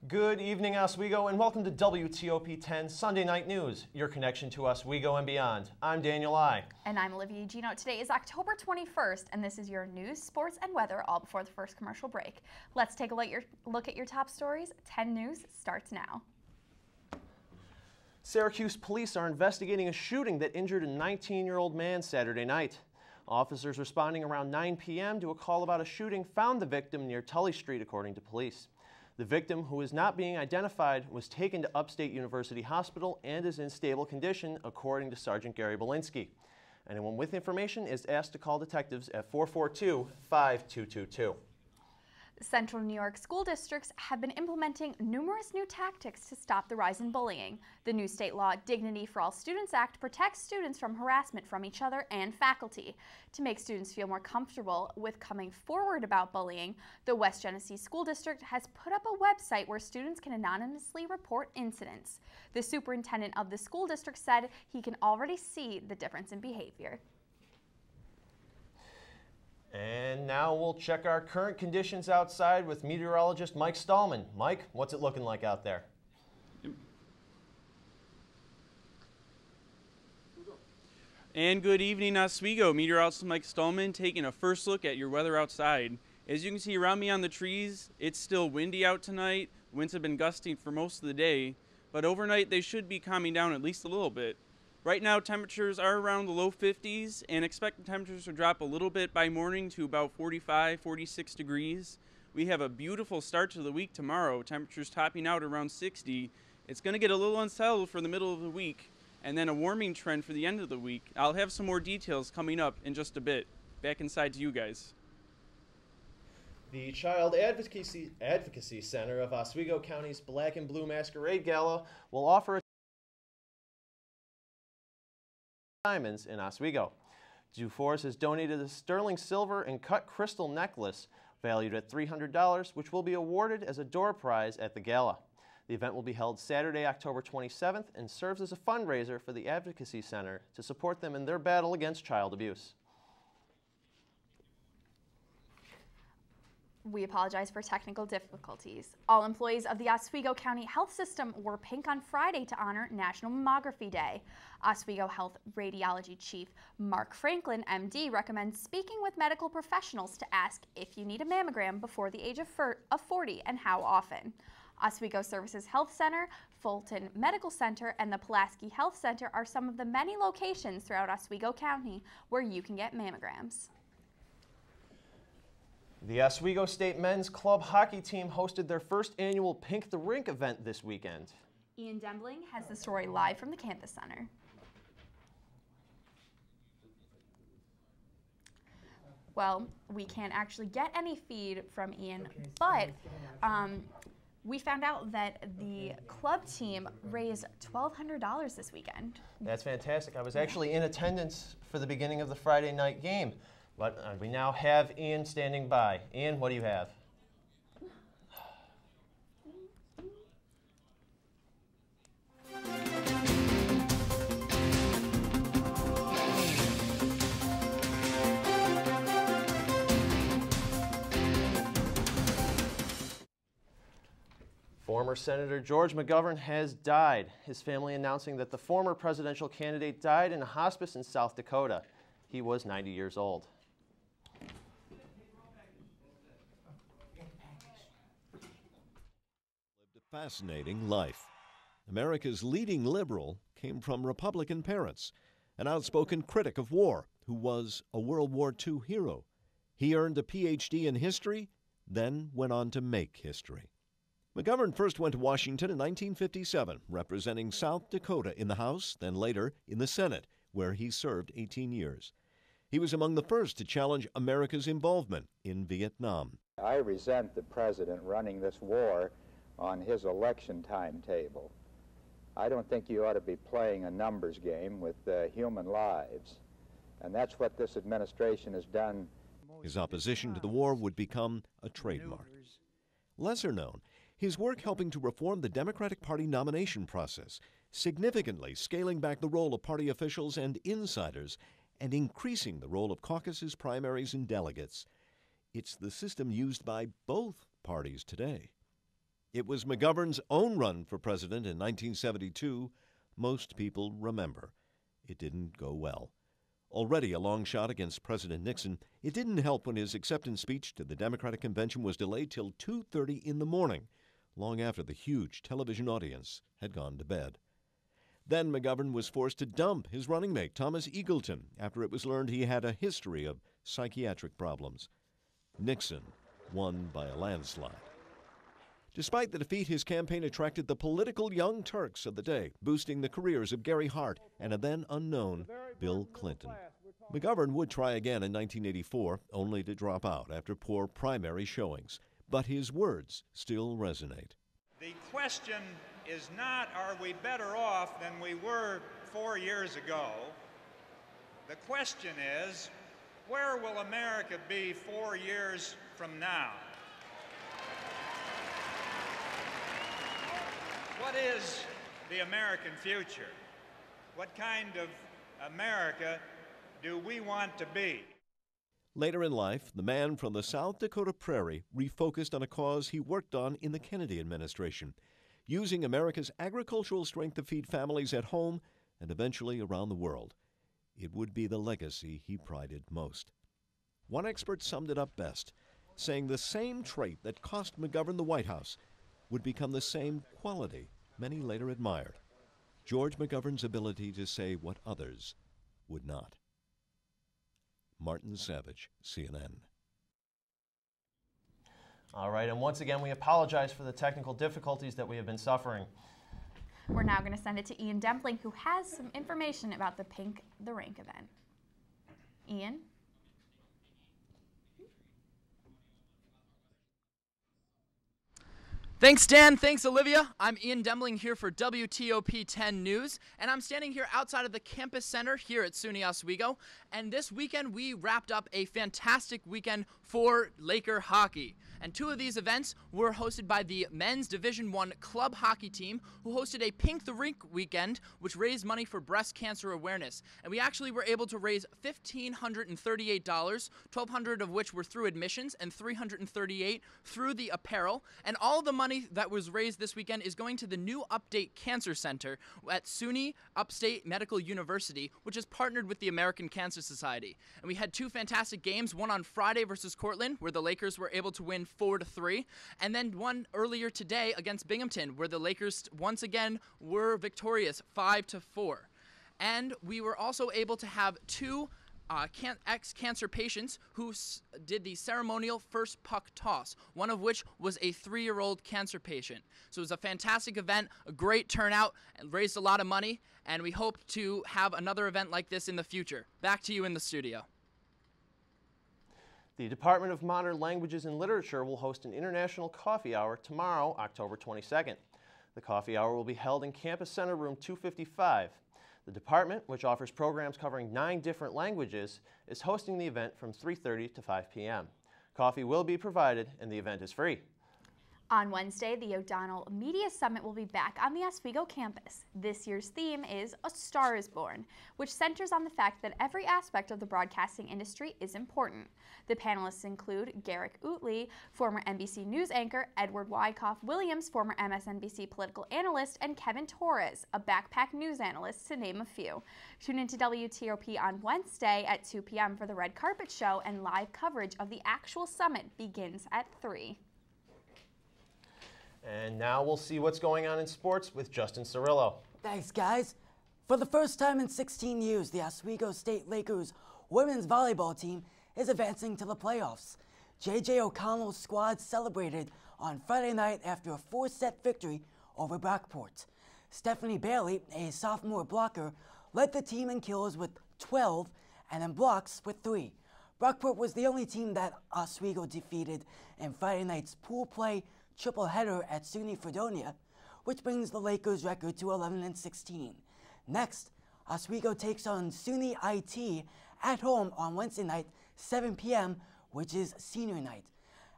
Good evening, Oswego, and welcome to WTOP10 Sunday Night News, your connection to Oswego and beyond. I'm Daniel I. And I'm Olivia Gino. Today is October 21st, and this is your news, sports, and weather all before the first commercial break. Let's take a look at your top stories. 10 News starts now. Syracuse police are investigating a shooting that injured a 19-year-old man Saturday night. Officers responding around 9 p.m. to a call about a shooting found the victim near Tully Street, according to police. The victim, who is not being identified, was taken to Upstate University Hospital and is in stable condition, according to Sergeant Gary Belinsky. Anyone with information is asked to call detectives at 442-5222. Central New York school districts have been implementing numerous new tactics to stop the rise in bullying. The new state law, Dignity for All Students Act, protects students from harassment from each other and faculty. To make students feel more comfortable with coming forward about bullying, the West Genesee School District has put up a website where students can anonymously report incidents. The superintendent of the school district said he can already see the difference in behavior. And now we'll check our current conditions outside with meteorologist Mike Stallman. Mike, what's it looking like out there? And good evening, Oswego. Meteorologist Mike Stallman taking a first look at your weather outside. As you can see around me on the trees, it's still windy out tonight. Winds have been gusting for most of the day, but overnight they should be calming down at least a little bit. Right now, temperatures are around the low 50s, and expect the temperatures to drop a little bit by morning to about 45, 46 degrees. We have a beautiful start to the week tomorrow, temperatures topping out around 60. It's going to get a little unsettled for the middle of the week, and then a warming trend for the end of the week. I'll have some more details coming up in just a bit. Back inside to you guys. The Child Advocacy Center of Oswego County's Black and Blue Masquerade Gala will offer a diamonds in Oswego. Dufours has donated a sterling silver and cut crystal necklace valued at $300, which will be awarded as a door prize at the gala. The event will be held Saturday, October 27th, and serves as a fundraiser for the Advocacy Center to support them in their battle against child abuse. We apologize for technical difficulties. All employees of the Oswego County Health System wore pink on Friday to honor National Mammography Day. Oswego Health Radiology Chief Mark Franklin, MD, recommends speaking with medical professionals to ask if you need a mammogram before the age of 40 and how often. Oswego Services Health Center, Fulton Medical Center, and the Pulaski Health Center are some of the many locations throughout Oswego County where you can get mammograms. The Oswego State Men's Club hockey team hosted their first annual Pink the Rink event this weekend. Ian Dembling has the story live from the Campus Center. Well, we can't actually get any feed from Ian, but we found out that the club team raised $1,200 this weekend. That's fantastic. I was actually in attendance for the beginning of the Friday night game. But we now have Ian standing by. Ian, what do you have? Former Senator George McGovern has died, his family announcing that the former presidential candidate died in a hospice in South Dakota. He was 90 years old. Fascinating life. America's leading liberal came from Republican parents, an outspoken critic of war who was a World War II hero. He earned a Ph.D. in history, then went on to make history. McGovern first went to Washington in 1957, representing South Dakota in the House, then later in the Senate, where he served 18 years. He was among the first to challenge America's involvement in Vietnam. I resent the president running this war on his election timetable. I don't think you ought to be playing a numbers game with human lives. And that's what this administration has done. His opposition to the war would become a trademark. Lesser known, his work helping to reform the Democratic Party nomination process, significantly scaling back the role of party officials and insiders, and increasing the role of caucuses, primaries, and delegates. It's the system used by both parties today. It was McGovern's own run for president in 1972. Most people remember. It didn't go well. Already a long shot against President Nixon, it didn't help when his acceptance speech to the Democratic convention was delayed till 2:30 in the morning, long after the huge television audience had gone to bed. Then McGovern was forced to dump his running mate, Thomas Eagleton, after it was learned he had a history of psychiatric problems. Nixon won by a landslide. Despite the defeat, his campaign attracted the political young Turks of the day, boosting the careers of Gary Hart and a then unknown Bill Clinton. McGovern would try again in 1984, only to drop out after poor primary showings. But his words still resonate. The question is not, are we better off than we were 4 years ago? The question is, where will America be 4 years from now? What is the American future? What kind of America do we want to be? Later in life, the man from the South Dakota prairie refocused on a cause he worked on in the Kennedy administration, using America's agricultural strength to feed families at home and eventually around the world. It would be the legacy he prided most. One expert summed it up best, saying the same trait that cost McGovern the White House would become the same quality many later admired: George McGovern's ability to say what others would not. Martin Savage, CNN. All right, and once again, we apologize for the technical difficulties that we have been suffering. We're now going to send it to Ian Dempling, who has some information about the Pink the Rink event. Ian? Thanks, Dan. Thanks, Olivia. I'm Ian Dempling here for WTOP10 News, and I'm standing here outside of the campus center here at SUNY Oswego. And this weekend, we wrapped up a fantastic weekend for Laker hockey. And two of these events were hosted by the men's Division I club hockey team, who hosted a Pink the Rink weekend, which raised money for breast cancer awareness. And we actually were able to raise $1,538, $1,200 of which were through admissions and $338 through the apparel. And all the money that was raised this weekend is going to the new Update Cancer Center at SUNY Upstate Medical University, which is partnered with the American Cancer Society. And we had two fantastic games, one on Friday versus Cortland, where the Lakers were able to win 4-3, and then one earlier today against Binghamton, where the Lakers once again were victorious 5-4. And we were also able to have two ex-cancer patients who did the ceremonial first puck toss, one of which was a 3-year-old cancer patient. So it was a fantastic event, a great turnout, and raised a lot of money, and we hope to have another event like this in the future. Back to you in the studio. The Department of Modern Languages and Literature will host an international coffee hour tomorrow, October 22nd. The coffee hour will be held in Campus Center Room 255. The department, which offers programs covering 9 different languages, is hosting the event from 3:30 to 5 p.m. Coffee will be provided and the event is free. On Wednesday, the O'Donnell Media Summit will be back on the Oswego campus. This year's theme is A Star is Born, which centers on the fact that every aspect of the broadcasting industry is important. The panelists include Garrick Utley, former NBC News anchor, Edward Wyckoff-Williams, former MSNBC political analyst, and Kevin Torres, a backpack news analyst, to name a few. Tune into WTOP on Wednesday at 2 p.m. for the red carpet show, and live coverage of the actual summit begins at 3. And now we'll see what's going on in sports with Justin Cirillo. Thanks, guys. For the first time in 16 years, the Oswego State Lakers women's volleyball team is advancing to the playoffs. J.J. O'Connell's squad celebrated on Friday night after a 4-set victory over Brockport. Stephanie Bailey, a sophomore blocker, led the team in kills with 12 and in blocks with 3. Brockport was the only team that Oswego defeated in Friday night's pool play triple header at SUNY Fredonia, which brings the Lakers' record to 11-16. Next, Oswego takes on SUNY IT at home on Wednesday night, 7 p.m., which is senior night.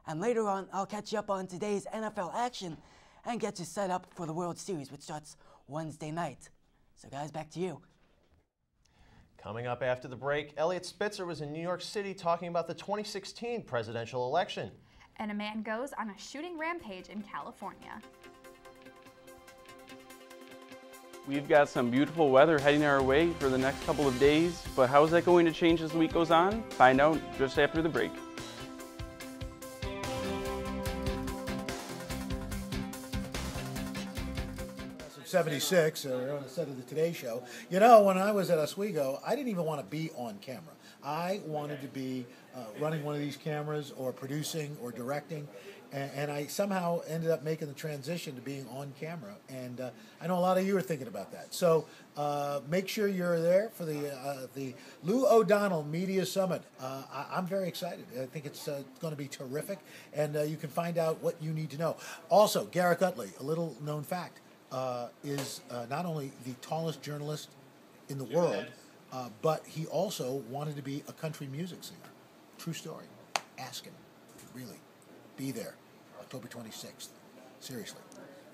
And later on, I'll catch you up on today's NFL action and get you set up for the World Series, which starts Wednesday night. So guys, back to you. Coming up after the break, Elliot Spitzer was in New York City talking about the 2016 presidential election. And a man goes on a shooting rampage in California. We've got some beautiful weather heading our way for the next couple of days, but how is that going to change as the week goes on? Find out just after the break. 76, on the set of the Today Show. You know, when I was at Oswego, I didn't even want to be on camera. I wanted to be running one of these cameras or producing or directing, and I somehow ended up making the transition to being on camera. And I know a lot of you are thinking about that. So make sure you're there for the Lou O'Donnell Media Summit. I'm very excited. I think it's going to be terrific, and you can find out what you need to know. Also, Garrett Utley, a little known fact, is not only the tallest journalist in the world, but he also wanted to be a country music singer. True story. Ask him. Really. Be there. October 26th. Seriously.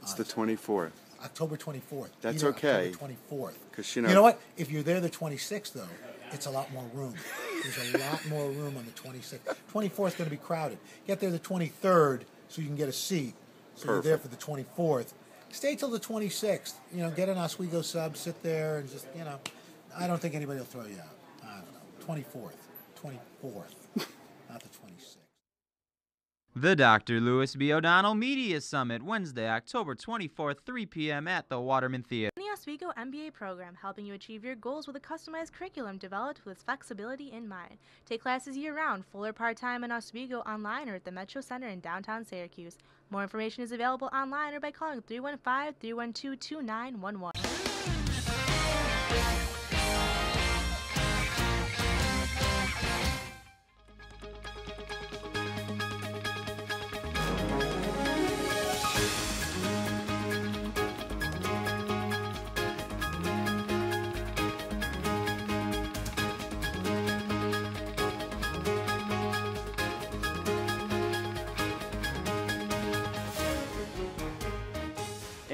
It's the 24th. October 24th. That's okay. October 24th. Because you know what? If you're there the 26th, though, it's a lot more room. There's a lot more room on the 26th. 24th is going to be crowded. Get there the 23rd so you can get a seat. So Perfect. You're there for the 24th. Stay till the 26th. You know, get an Oswego sub, sit there, and just, you know, I don't think anybody will throw you out. I don't know. 24th, not the 26th. The Dr. Lewis B. O'Donnell Media Summit, Wednesday, October 24th, 3 p.m. at the Waterman Theater. The Oswego MBA program, helping you achieve your goals with a customized curriculum developed with flexibility in mind. Take classes year-round, full or part-time in Oswego, online or at the Metro Center in downtown Syracuse. More information is available online or by calling 315-312-2911.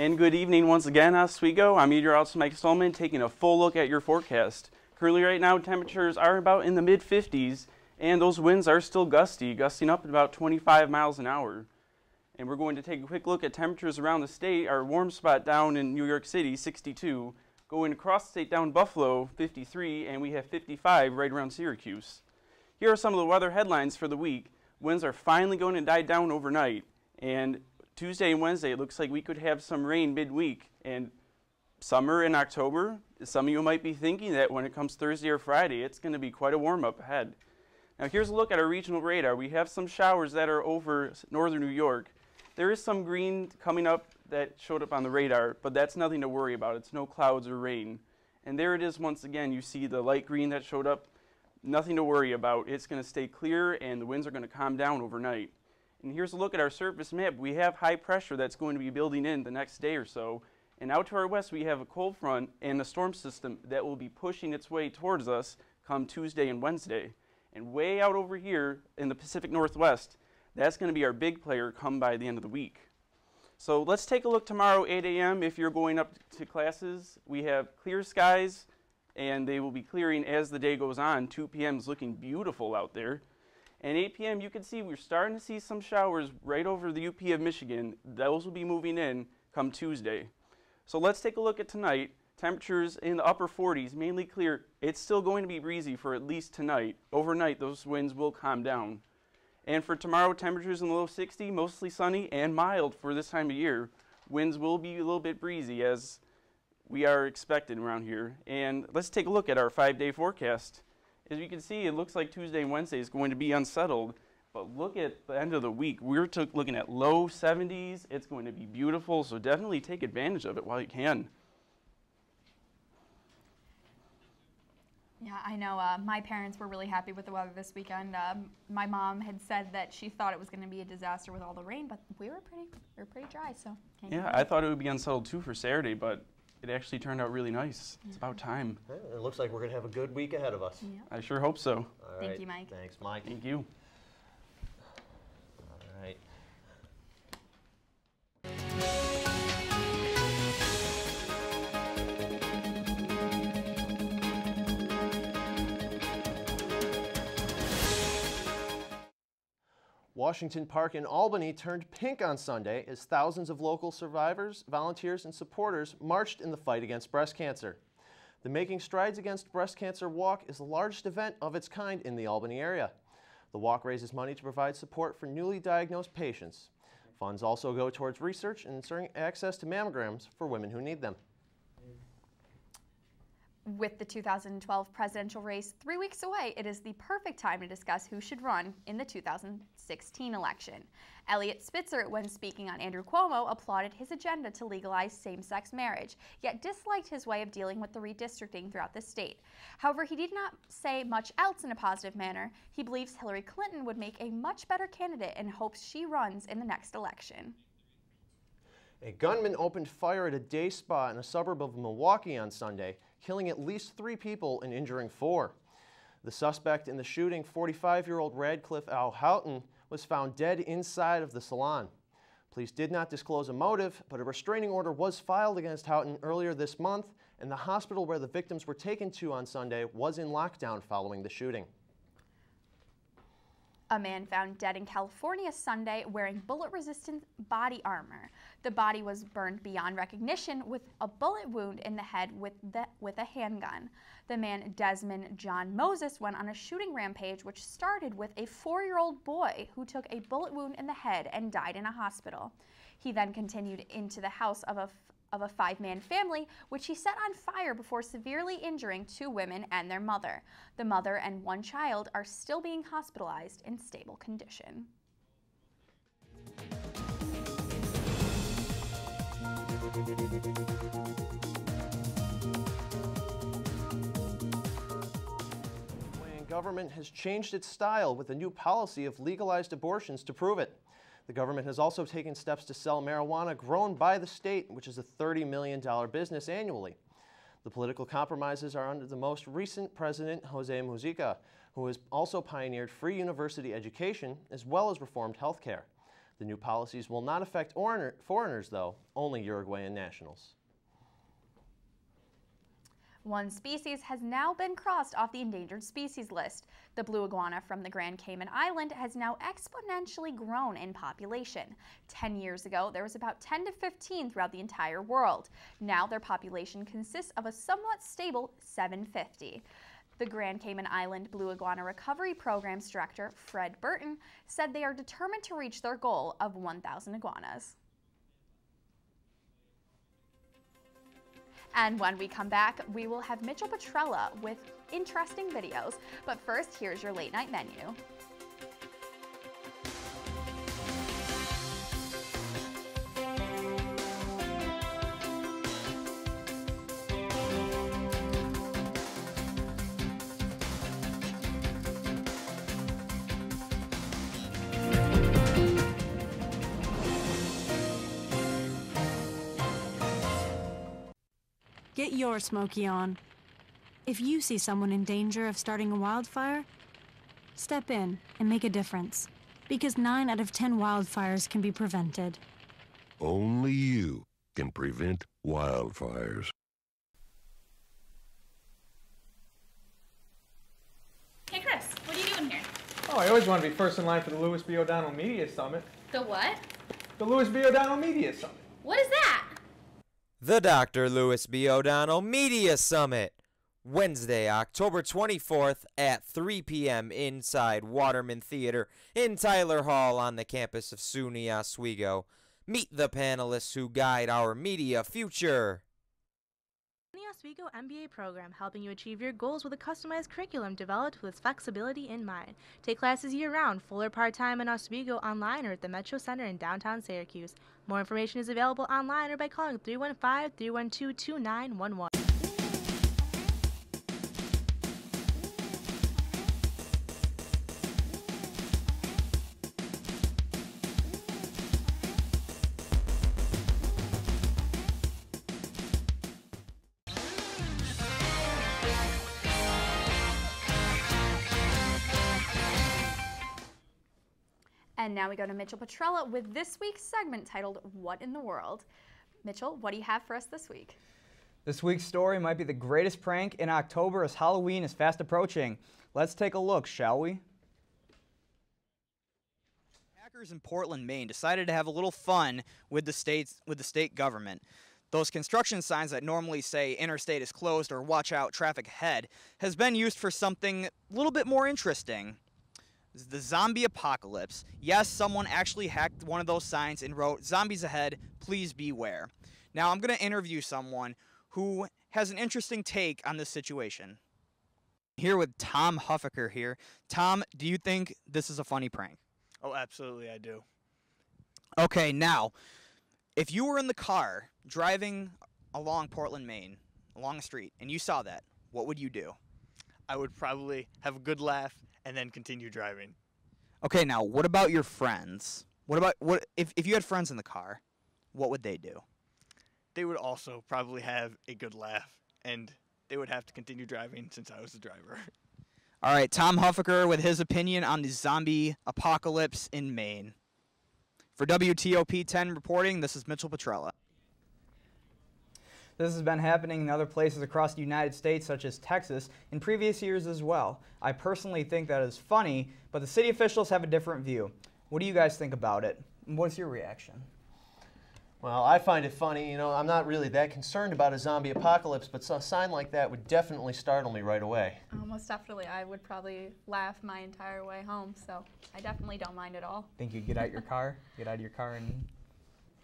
And good evening once again, Oswego. I'm meteorologist Mike Stallman taking a full look at your forecast. Currently right now, temperatures are about in the mid-50s, and those winds are still gusting up at about 25 miles an hour. And we're going to take a quick look at temperatures around the state. Our warm spot down in New York City, 62. Going across the state down Buffalo, 53, and we have 55 right around Syracuse. Here are some of the weather headlines for the week. Winds are finally going to die down overnight, and Tuesday and Wednesday, it looks like we could have some rain midweek. And summer in October, some of you might be thinking that when it comes Thursday or Friday, it's going to be quite a warm-up ahead. Now here's a look at our regional radar. We have some showers that are over northern New York. There is some green coming up that showed up on the radar, but that's nothing to worry about. It's no clouds or rain. And there it is once again. You see the light green that showed up. Nothing to worry about. It's going to stay clear, and the winds are going to calm down overnight. And here's a look at our surface map. We have high pressure that's going to be building in the next day or so. And out to our west, we have a cold front and a storm system that will be pushing its way towards us come Tuesday and Wednesday. And way out over here in the Pacific Northwest, that's going to be our big player come by the end of the week. So let's take a look tomorrow, 8 a.m. if you're going up to classes. We have clear skies, and they will be clearing as the day goes on. 2 p.m. is looking beautiful out there. And 8 p.m. you can see we're starting to see some showers right over the UP of Michigan. Those will be moving in come Tuesday. So let's take a look at tonight. Temperatures in the upper 40s, mainly clear. It's still going to be breezy for at least tonight. Overnight, those winds will calm down. And for tomorrow, temperatures in the low 60s, mostly sunny and mild for this time of year. Winds will be a little bit breezy as we are expected around here. And let's take a look at our 5-day forecast. As you can see, it looks like Tuesday and Wednesday is going to be unsettled, but look at the end of the week. We're looking at low 70s. It's going to be beautiful, so definitely take advantage of it while you can. Yeah, I know my parents were really happy with the weather this weekend. My mom had said that she thought it was going to be a disaster with all the rain, but we were pretty dry, so can't Yeah, I thought it would be unsettled too for Saturday, but it actually turned out really nice. It's about time. It looks like we're going to have a good week ahead of us. Yeah. I sure hope so. All right. Thank you, Mike. Thanks, Mike. Thank you. All right. Washington Park in Albany turned pink on Sunday as thousands of local survivors, volunteers, and supporters marched in the fight against breast cancer. The Making Strides Against Breast Cancer Walk is the largest event of its kind in the Albany area. The walk raises money to provide support for newly diagnosed patients. Funds also go towards research and ensuring access to mammograms for women who need them. With the 2012 presidential race 3 weeks away, it is the perfect time to discuss who should run in the 2016 election. Eliot Spitzer, when speaking on Andrew Cuomo, applauded his agenda to legalize same-sex marriage, yet disliked his way of dealing with the redistricting throughout the state. However, he did not say much else in a positive manner. He believes Hillary Clinton would make a much better candidate and hopes she runs in the next election. A gunman opened fire at a day spa in a suburb of Milwaukee on Sunday, killing at least 3 people and injuring 4. The suspect in the shooting, 45-year-old Radcliffe Al Houghton, was found dead inside of the salon. Police did not disclose a motive, but a restraining order was filed against Houghton earlier this month, and the hospital where the victims were taken to on Sunday was in lockdown following the shooting. A man found dead in California Sunday wearing bullet-resistant body armor. The body was burned beyond recognition with a bullet wound in the head with a handgun. The man, Desmond John Moses, went on a shooting rampage which started with a 4-year-old boy who took a bullet wound in the head and died in a hospital. He then continued into the house of a 5-man family, which he set on fire before severely injuring 2 women and their mother. The mother and 1 child are still being hospitalized in stable condition. The government has changed its style with a new policy of legalized abortions to prove it. The government has also taken steps to sell marijuana grown by the state, which is a $30 million business annually. The political compromises are under the most recent president, Jose Mujica, who has also pioneered free university education as well as reformed health care. The new policies will not affect foreigners, though, only Uruguayan nationals. 1 species has now been crossed off the endangered species list. The blue iguana from the Grand Cayman Island has now exponentially grown in population. 10 years ago, there was about 10 to 15 throughout the entire world. Now their population consists of a somewhat stable 750. The Grand Cayman Island Blue Iguana Recovery Program's director, Fred Burton, said they are determined to reach their goal of 1,000 iguanas. And when we come back, we will have Mitchell Petrella with interesting videos. But first, here's your late night menu. Get your Smokey on. If you see someone in danger of starting a wildfire, step in and make a difference. Because 9 out of 10 wildfires can be prevented. Only you can prevent wildfires. Hey Chris, what are you doing here? Oh, I always want to be first in line for the Louis B. O'Donnell Media Summit. The what? The Louis B. O'Donnell Media Summit. What is that? The Dr. Louis B. O'Donnell Media Summit, Wednesday, October 24th at 3 p.m. inside Waterman Theater in Tyler Hall on the campus of SUNY Oswego. Meet the panelists who guide our media future. The Oswego MBA program helping you achieve your goals with a customized curriculum developed with flexibility in mind. Take classes year-round, full or part-time in Oswego, online or at the Metro Center in downtown Syracuse. More information is available online or by calling 315-312-2911. And now we go to Mitchell Petrella with this week's segment titled, What in the World? Mitchell, what do you have for us this week? This week's story might be the greatest prank in October as Halloween is fast approaching. Let's take a look, shall we? Workers in Portland, Maine decided to have a little fun with the state government. Those construction signs that normally say interstate is closed or watch out, traffic ahead, has been used for something a little bit more interesting. The zombie apocalypse. Yes, someone actually hacked one of those signs and wrote, "Zombies ahead, please beware." Now I'm going to interview someone who has an interesting take on this situation. Here with Tom Huffaker here. Tom, do you think this is a funny prank? Oh, absolutely, I do. Okay, now, if you were in the car driving along Portland, Maine, along the street, and you saw that, what would you do? I would probably have a good laugh and then continue driving. Okay, now, what about your friends? What if you had friends in the car, what would they do? They would also probably have a good laugh, and they would have to continue driving since I was the driver. All right, Tom Huffaker with his opinion on the zombie apocalypse in Maine. For WTOP10 reporting, this is Mitchell Petrella. This has been happening in other places across the United States, such as Texas, in previous years as well. I personally think that is funny, but the city officials have a different view. What do you guys think about it? What's your reaction? Well, I find it funny. You know, I'm not really that concerned about a zombie apocalypse, but a sign like that would definitely startle me right away. Most definitely. I would probably laugh my entire way home, so I definitely don't mind at all. Think you'd get out your car and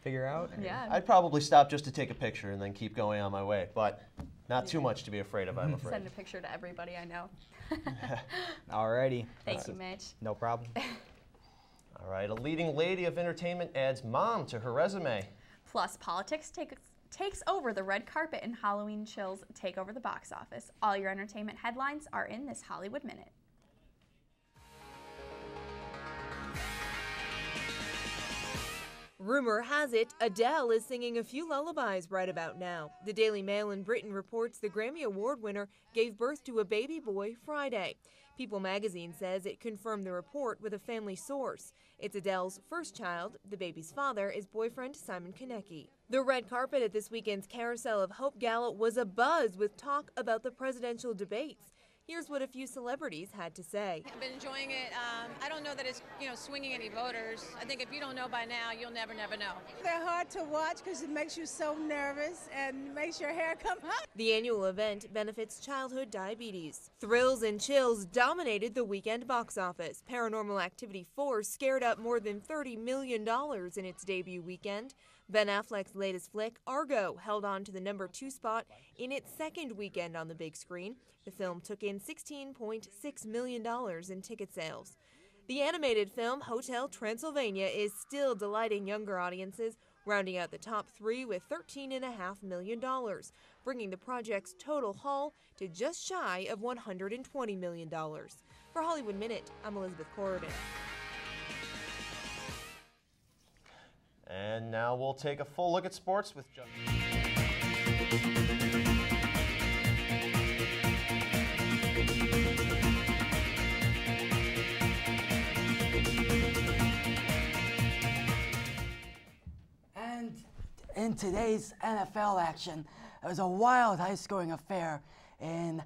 figure out? Or? Yeah. I'd probably stop just to take a picture and then keep going on my way, but not too much to be afraid of, I'm afraid. Send a picture to everybody I know. Alrighty. Thank you, Mitch. No problem. All right, a leading lady of entertainment adds mom to her resume. Plus, politics takes over the red carpet and Halloween chills take over the box office. All your entertainment headlines are in this Hollywood Minute. Rumor has it, Adele is singing a few lullabies right about now. The Daily Mail in Britain reports the Grammy Award winner gave birth to a baby boy Friday. People magazine says it confirmed the report with a family source. It's Adele's first child. The baby's father is boyfriend Simon Konecki. The red carpet at this weekend's Carousel of Hope Gala was abuzz with talk about the presidential debates. Here's what a few celebrities had to say. I've been enjoying it. I don't know that it's, swinging any voters. I think if you don't know by now, you'll never know. They're hard to watch because it makes you so nervous and makes your hair come out. The annual event benefits childhood diabetes. Thrills and chills dominated the weekend box office. Paranormal Activity 4 scared up more than $30 million in its debut weekend. Ben Affleck's latest flick, Argo, held on to the #2 spot in its second weekend on the big screen. The film took in $16.6 million in ticket sales. The animated film, Hotel Transylvania, is still delighting younger audiences, rounding out the top 3 with $13.5 million, bringing the project's total haul to just shy of $120 million. For Hollywood Minute, I'm Elizabeth Corridan. And now we'll take a full look at sports with Justin. And in today's NFL action, it was a wild high-scoring affair in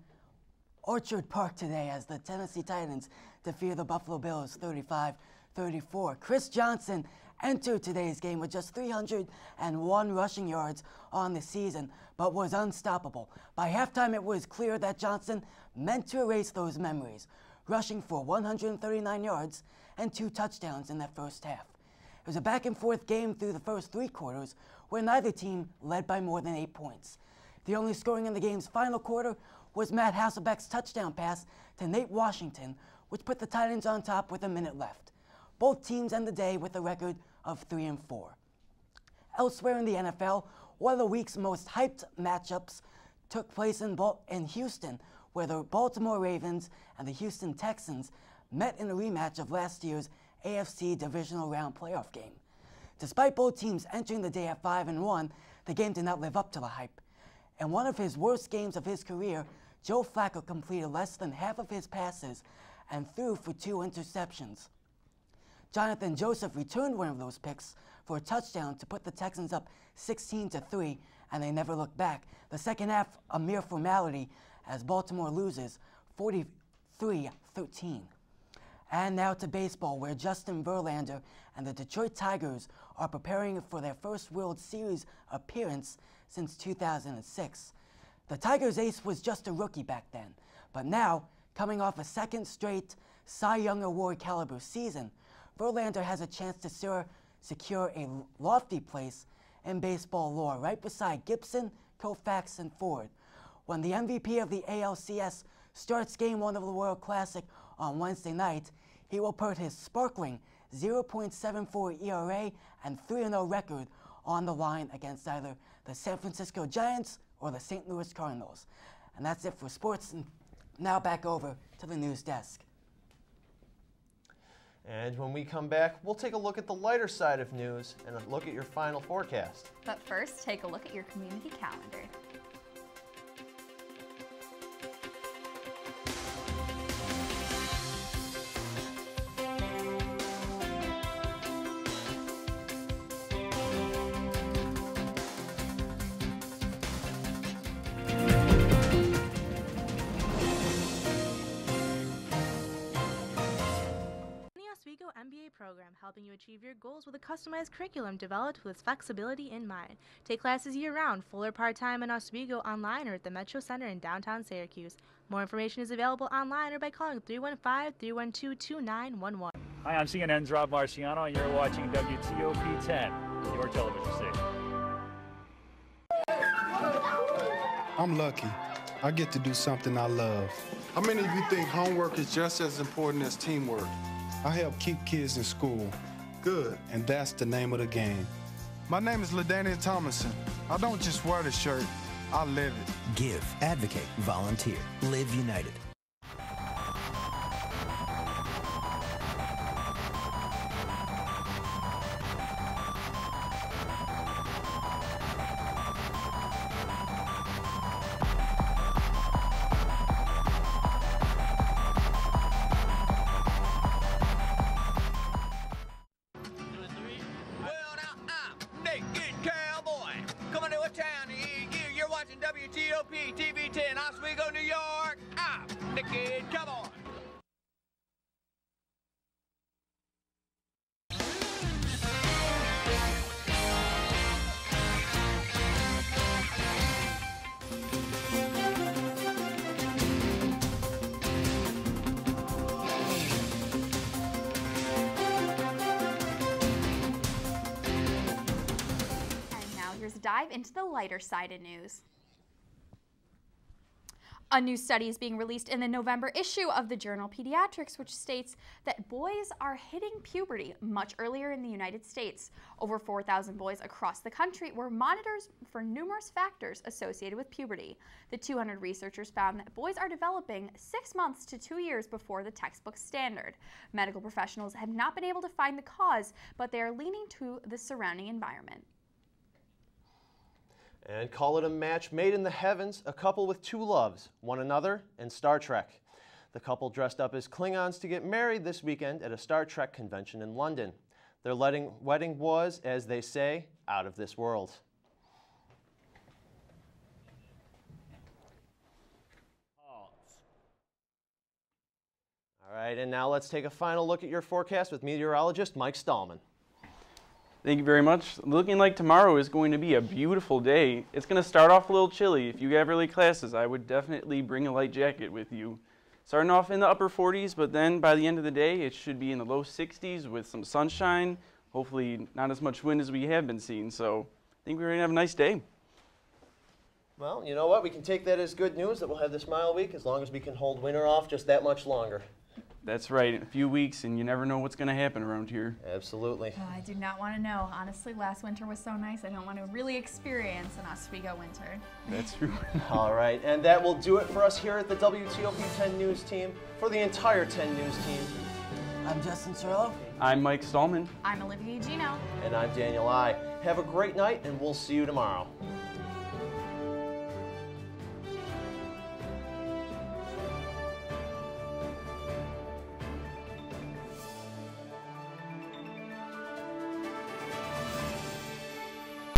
Orchard Park today as the Tennessee Titans defeated the Buffalo Bills 35-34. Chris Johnson entered today's game with just 301 rushing yards on the season, but was unstoppable. By halftime, it was clear that Johnson meant to erase those memories, rushing for 139 yards and 2 touchdowns in that first half. It was a back-and-forth game through the first 3 quarters, where neither team led by more than 8 points. The only scoring in the game's final quarter was Matt Hasselbeck's touchdown pass to Nate Washington, which put the Titans on top with a minute left. Both teams end the day with a record of 3-4. Elsewhere in the NFL, one of the week's most hyped matchups took place in Houston, where the Baltimore Ravens and the Houston Texans met in a rematch of last year's AFC Divisional Round playoff game. Despite both teams entering the day at 5-1, the game did not live up to the hype. In one of his worst games of his career, Joe Flacco completed less than half of his passes and threw for 2 interceptions. Jonathan Joseph returned one of those picks for a touchdown to put the Texans up 16-3, and they never looked back. The second half, a mere formality, as Baltimore loses 43-13. And now to baseball, where Justin Verlander and the Detroit Tigers are preparing for their first World Series appearance since 2006. The Tigers ace was just a rookie back then, but now, coming off a second straight Cy Young Award caliber season, Verlander has a chance to secure a lofty place in baseball lore right beside Gibson, Koufax, and Ford. When the MVP of the ALCS starts Game 1 of the World Classic on Wednesday night, he will put his sparkling 0.74 ERA and 3-0 record on the line against either the San Francisco Giants or the St. Louis Cardinals. And that's it for sports, and now back over to the news desk. And when we come back, we'll take a look at the lighter side of news and a look at your final forecast. But first, take a look at your community calendar. MBA program helping you achieve your goals with a customized curriculum developed with flexibility in mind. Take classes year-round, full or part-time in Oswego, online or at the Metro Center in downtown Syracuse. More information is available online or by calling 315-312-2911. Hi, I'm CNN's Rob Marciano, and you're watching WTOP10, your television station. I'm lucky. I get to do something I love. How many of you think homework is just as important as teamwork? I help keep kids in school. Good. And that's the name of the game. My name is LaDainian Thomason. I don't just wear the shirt, I live it. Give, advocate, volunteer. Live United. WTOP TV10, Oswego, New York. I'm the Kid. Come on. And now here's a dive into the lighter side of news. A new study is being released in the November issue of the journal Pediatrics, which states that boys are hitting puberty much earlier in the United States. Over 4,000 boys across the country were monitored for numerous factors associated with puberty. The 200 researchers found that boys are developing 6 months to 2 years before the textbook standard. Medical professionals have not been able to find the cause, but they are leaning to the surrounding environment. And call it a match made in the heavens, a couple with two loves, one another and Star Trek. The couple dressed up as Klingons to get married this weekend at a Star Trek convention in London. Their wedding was, as they say, out of this world. All right, and now let's take a final look at your forecast with meteorologist Mike Stallman. Thank you very much. Looking like tomorrow is going to be a beautiful day. It's going to start off a little chilly. If you have early classes, I would definitely bring a light jacket with you. Starting off in the upper 40s, but then by the end of the day, it should be in the low 60s with some sunshine. Hopefully not as much wind as we have been seeing, so I think we're going to have a nice day. Well, you know what? We can take that as good news that we'll have this mild week as long as we can hold winter off just that much longer. That's right, in a few weeks, and you never know what's going to happen around here. Absolutely. Oh, I do not want to know. Honestly, last winter was so nice, I don't want to really experience an Oswego winter. That's true. All right, and that will do it for us here at the WTOP 10 News team. For the entire 10 News team, I'm Justin Cirillo. I'm Mike Stallman. I'm Olivia Gino. And I'm Daniel I. Have a great night, and we'll see you tomorrow.